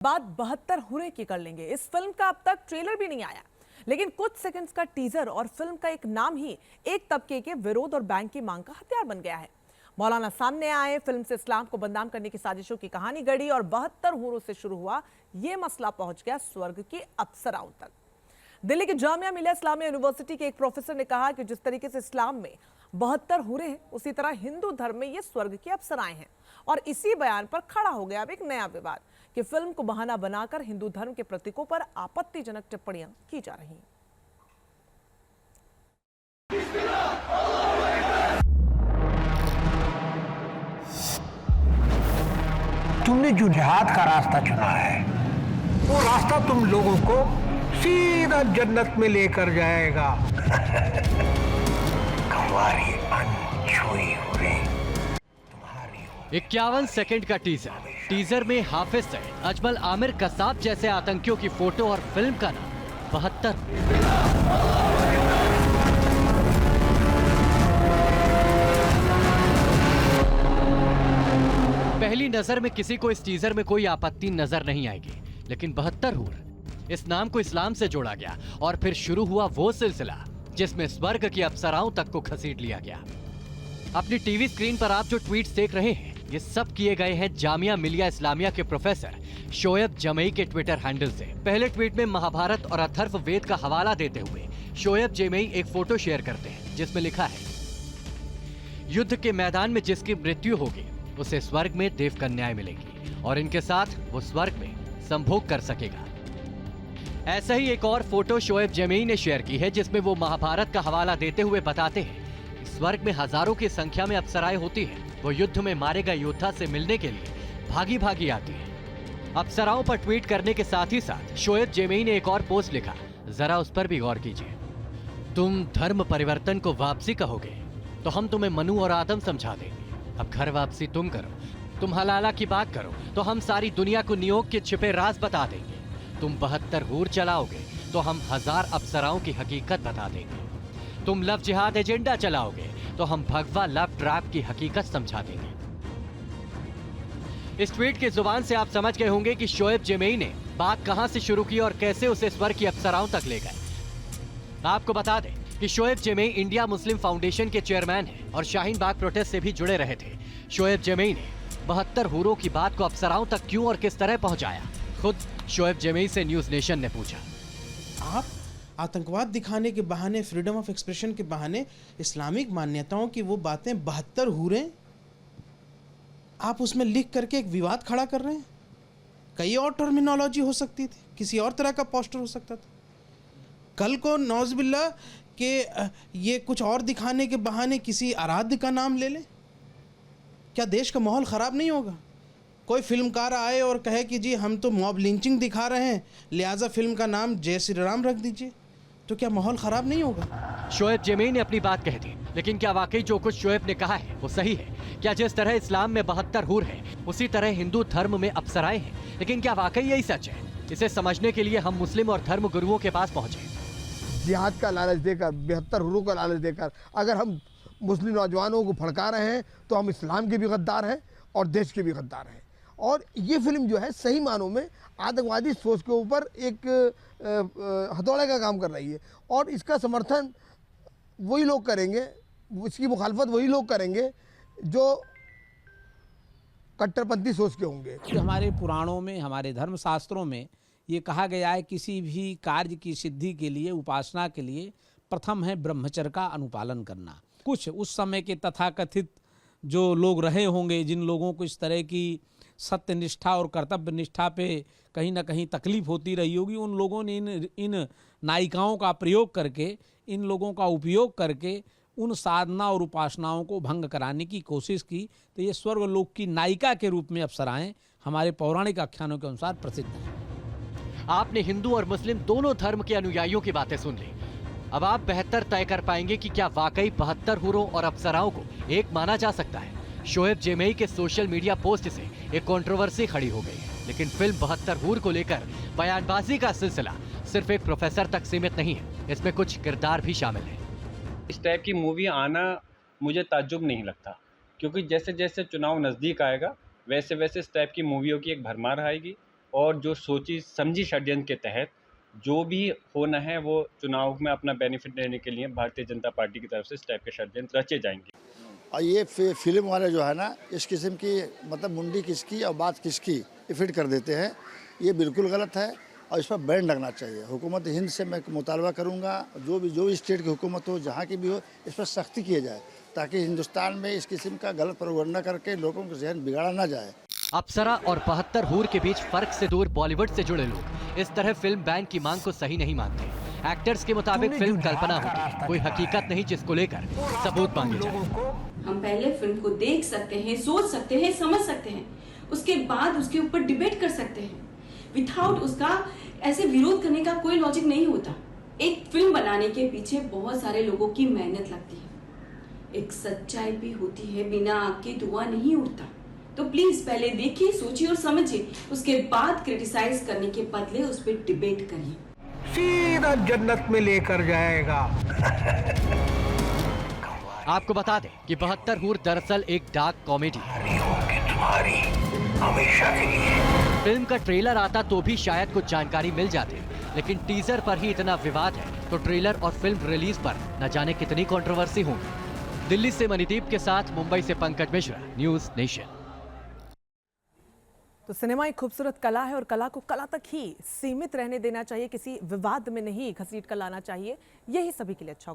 बात 72 हुरे की कर लेंगे। इस फिल्म का अब तक ट्रेलर भी नहीं आया, लेकिन कुछ सेकंड्स का टीजर और फिल्म का एक नाम ही एक तबके के विरोध और बैंक की मांग का हथियार बन गया है। मौलाना सामने आए, फिल्म से इस्लाम को बदनाम करने की साजिशों की कहानी गढ़ी और 72 हुरों से शुरू हुआ यह मसला पहुंच गया स्वर्ग की अप्सराओं तक। दिल्ली की जामिया मिलिया इस्लामिया यूनिवर्सिटी के एक प्रोफेसर ने कहा कि जिस तरीके से इस्लाम में 72 हुरे हैं, उसी तरह हिंदू धर्म में ये स्वर्ग की अप्सराएं हैं। और इसी बयान पर खड़ा हो गया अब एक नया विवाद कि फिल्म को बहाना बनाकर हिंदू धर्म के प्रतीकों पर आपत्तिजनक टिप्पणियां की जा रही हैं। तुमने जो जिहाद का रास्ता चुना है, वो रास्ता तुम लोगों को सीधा जन्नत में लेकर जाएगा। हमारी अनछुई हुरे तुम्हारी। 51 सेकंड का टीजर में हाफिज सईद, अजमल आमिर कसाब जैसे आतंकियों की फोटो और फिल्म का नाम 72। पहली नजर में किसी को इस टीजर में कोई आपत्ति नजर नहीं आएगी, लेकिन 72 हूर इस नाम को इस्लाम से जोड़ा गया और फिर शुरू हुआ वो सिलसिला जिसमें स्वर्ग की अप्सराओं तक को घसीट लिया गया। अपनी टीवी स्क्रीन पर आप जो ट्वीट्स देख रहे हैं, ये सब किए गए हैं जामिया मिलिया इस्लामिया के प्रोफेसर शोएब जमई के ट्विटर हैंडल से। पहले ट्वीट में महाभारत और अथर्व वेद का हवाला देते हुए शोएब जमई एक फोटो शेयर करते हैं जिसमें लिखा है, युद्ध के मैदान में जिसकी मृत्यु होगी उसे स्वर्ग में देव कन्याएं मिलेंगी और इनके साथ वो स्वर्ग में संभोग कर सकेगा। ऐसा ही एक और फोटो शोएब जमई ने शेयर की है जिसमें वो महाभारत का हवाला देते हुए बताते हैं कि स्वर्ग में हजारों की संख्या में अप्सराएं होती हैं। वो युद्ध में मारे गए योद्धा से मिलने के लिए भागी भागी आती है। अप्सराओं पर ट्वीट करने के साथ ही साथ शोएब जमई ने एक और पोस्ट लिखा, जरा उस पर भी गौर कीजिए। तुम धर्म परिवर्तन को वापसी कहोगे तो हम तुम्हें मनु और आदम समझा देंगे। अब घर वापसी तुम करो, तुम हलाला की बात करो तो हम सारी दुनिया को नियोग के छिपे राज बता देंगे। तुम 72 हूर चलाओगे तो हम 1000 अप्सराओं की हकीकत बता देंगे। तुम लव जिहाद एजेंडा चलाओगे तो हम भगवा लव ट्रैप की हकीकत समझा देंगे। इस ट्वीट की जुबान से आप समझ गए होंगे कि शोएब जमई ने बात कहां से शुरू की और कैसे उसे स्वर्ग की अप्सराओं तक ले गए। आपको बता दें कि शोएब जमई इंडिया मुस्लिम फाउंडेशन के चेयरमैन हैं और शाहीन बाग प्रोटेस्ट से भी जुड़े रहे थे। शोएब जमई ने 72 हूरों की बात को अप्सराओं तक क्यों और किस तरह पहुंचाया, खुद शोएब जमई से न्यूज नेशन ने पूछा। आप आतंकवाद दिखाने के बहाने, फ्रीडम ऑफ एक्सप्रेशन के बहाने इस्लामिक मान्यताओं की वो बातें 72 हूरें आप उसमें लिख करके एक विवाद खड़ा कर रहे हैं। कई और टर्मिनोलॉजी हो सकती थी, किसी और तरह का पोस्टर हो सकता था। कल को नौज़बिल्ला के ये कुछ और दिखाने के बहाने किसी आराध्य का नाम ले लें, क्या देश का माहौल ख़राब नहीं होगा? कोई फिल्मकार आए और कहे कि जी हम तो मॉब लिंचिंग दिखा रहे हैं, लिहाजा फिल्म का नाम जय श्री राम रख दीजिए, तो क्या माहौल ख़राब नहीं होगा? शोएब जमई ने अपनी बात कह दी, लेकिन क्या वाकई जो कुछ शोएब ने कहा है वो सही है? क्या जिस तरह इस्लाम में 72 हूर है उसी तरह हिंदू धर्म में अप्सराएं हैं? लेकिन क्या वाकई यही सच है? इसे समझने के लिए हम मुस्लिम और धर्म गुरुओं के पास पहुंचे। जिहाद का लालच देकर, 72 हुरों का लालच देकर अगर हम मुस्लिम नौजवानों को भड़का रहे हैं तो हम इस्लाम के भी गद्दार हैं और देश के भी गद्दार हैं। और ये फिल्म जो है सही मानों में आतंकवादी सोच के ऊपर एक हथौड़े का काम कर रही है और इसका समर्थन वही लोग करेंगे, इसकी मुखालफत वही लोग करेंगे जो कट्टरपंथी सोच के होंगे। हमारे पुराणों में, हमारे धर्म शास्त्रों में ये कहा गया है, किसी भी कार्य की सिद्धि के लिए, उपासना के लिए प्रथम है ब्रह्मचर्य का अनुपालन करना। कुछ उस समय के तथाकथित जो लोग रहे होंगे, जिन लोगों को इस तरह की सत्य निष्ठा और कर्तव्य निष्ठा पे कहीं ना कहीं तकलीफ होती रही होगी, उन लोगों ने इन नायिकाओं का प्रयोग करके, इन लोगों का उपयोग करके उन साधना और उपासनाओं को भंग कराने की कोशिश की। तो ये स्वर्गलोक की नायिका के रूप में अप्सराएं हमारे पौराणिक आख्यानों के अनुसार प्रसिद्ध हैं। आपने हिंदू और मुस्लिम दोनों धर्म के अनुयायियों की बातें सुन ली। अब आप बेहतर तय कर पाएंगे कि क्या वाकई 72 हूरों और अप्सराओं को एक माना जा सकता है। शोएब जमई के सोशल मीडिया पोस्ट से एक कंट्रोवर्सी खड़ी हो गई है, लेकिन फिल्म 72 हूर को लेकर बयानबाजी का सिलसिला सिर्फ एक प्रोफेसर तक सीमित नहीं है, इसमें कुछ किरदार भी शामिल है। इस टाइप की मूवी आना मुझे ताज्जुब नहीं लगता, क्योंकि जैसे जैसे चुनाव नज़दीक आएगा वैसे वैसे इस टाइप की मूवियों की एक भरमार आएगी और जो सोची समझी षड्यंत्र के तहत जो भी होना है वो चुनाव में अपना बेनिफिट लेने के लिए भारतीय जनता पार्टी की तरफ से इस टाइप के षड्यंत्र रचे जाएंगे। और ये फिल्म वाले जो है ना, इस किस्म की मतलब मुंडी किसकी और बात किसकी फिट कर देते हैं, ये बिल्कुल गलत है और इस पर बैन लगना चाहिए। हुकूमत हिंद से मैं मुतालबा करूंगा, जो भी स्टेट की हुकूमत हो, जहाँ की भी हो, इस पर सख्ती की जाए ताकि हिंदुस्तान में इस किस्म का गलत प्रोपगंडा करके लोगों का जहन बिगाड़ा ना जाए। अप्सरा और 72 हूर के बीच फर्क से दूर बॉलीवुड से जुड़े लोग इस तरह फिल्म बैन की मांग को सही नहीं मानते। एक्टर्स के मुताबिक फिल्म कल्पना होगी, कोई हकीकत नहीं जिसको लेकर सबूत मांगे जाए। हम पहले फिल्म को देख सकते हैं, सोच सकते हैं, समझ सकते हैं, उसके बाद उसके ऊपर डिबेट कर सकते हैं। विदाउट उसका ऐसे विरोध करने का कोई लॉजिक नहीं होता। एक फिल्म बनाने के पीछे बहुत सारे लोगों की मेहनत लगती है, एक सच्चाई भी होती है, बिना आग के धुआं नहीं उड़ता। तो प्लीज पहले देखिए, सोचिए और समझिए, उसके बाद क्रिटिसाइज करने के बदले उस पर डिबेट करिए। सीधा जन्नत में लेकर जाएगा। आपको बता दें कि 72 हूर दरअसल एक डार्क कॉमेडी है। हमेशा के लिए फिल्म का ट्रेलर आता तो भी शायद कुछ जानकारी मिल जाती, लेकिन टीजर पर ही इतना विवाद है तो ट्रेलर और फिल्म रिलीज पर न जाने कितनी कंट्रोवर्सी होगी। दिल्ली से मणिदीप के साथ मुंबई से पंकज मिश्रा, न्यूज नेशन। तो सिनेमा एक खूबसूरत कला है और कला को कला तक ही सीमित रहने देना चाहिए, किसी विवाद में नहीं घसीट कर लाना चाहिए। यही सभी के लिए अच्छा होगा।